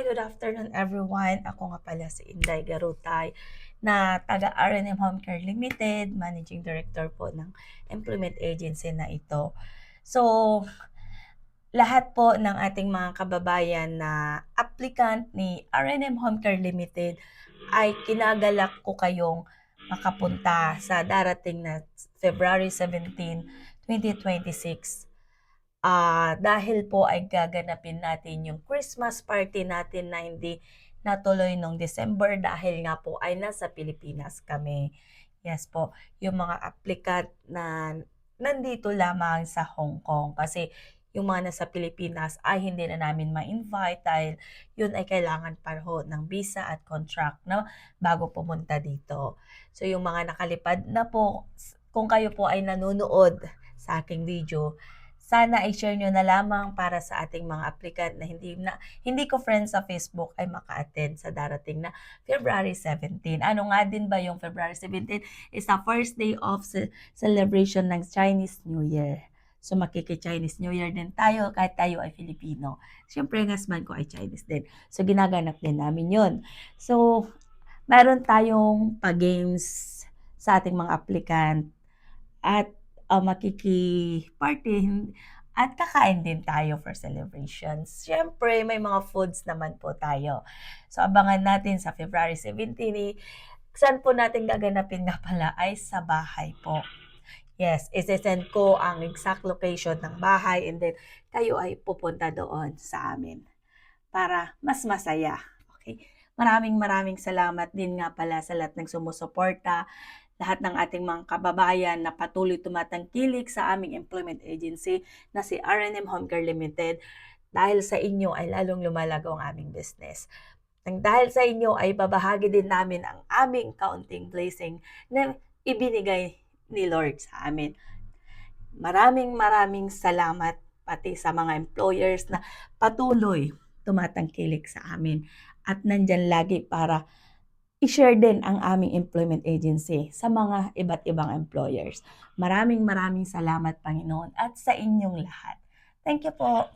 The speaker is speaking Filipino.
good afternoon everyone. Ako nga pala si Inday Garutay na taga R&M Home Care Limited, Managing Director po ng employment agency na ito. So, lahat po ng ating mga kababayan na applicant ni R&M Home Care Limited ay kinagalak ko kayong makapunta sa darating na February 17, 2026. Dahil po ay gaganapin natin yung Christmas party natin na hindi natuloy nung December dahil nga po ay nasa Pilipinas kami. Yes po, yung mga applicant na nandito lamang sa Hong Kong kasi yung mga nasa Pilipinas ay hindi na namin ma-invite dahil yun ay kailangan pareho ng visa at contract no, bago pumunta dito. So yung mga nakalipad na po, kung kayo po ay nanonood sa aking video, sana i-share nyo na lamang para sa ating mga applicant na hindi ko friends sa Facebook ay maka-attend sa darating na February 17. Ano nga din ba yung February 17? Is the first day of celebration ng Chinese New Year. So makiki-Chinese New Year din tayo kahit tayo ay Filipino. Siyempre ang husband ko ay Chinese din. So ginaganap din namin yun. So meron tayong pa-games sa ating mga applicant at makiki-party at kakain din tayo for celebrations. Siyempre, may mga foods naman po tayo. So, abangan natin sa February 17. Saan po natin gaganapin nga pala ay sa bahay po. Yes, isi-send ko ang exact location ng bahay and then kayo ay pupunta doon sa amin para mas masaya. Okay? Maraming salamat din nga pala sa lahat ng sumusuporta, lahat ng ating mga kababayan na patuloy tumatangkilik sa aming employment agency na si R&M Home Care Limited. Dahil sa inyo ay lalong lumalago ang aming business. Nang dahil sa inyo ay babahagi din namin ang aming kaunting blessing na ibinigay ni Lord sa amin. Maraming salamat pati sa mga employers na patuloy tumatangkilik sa amin at nandyan lagi para i-share din ang aming employment agency sa mga iba't ibang employers. Maraming salamat, Panginoon, at sa inyong lahat. Thank you po.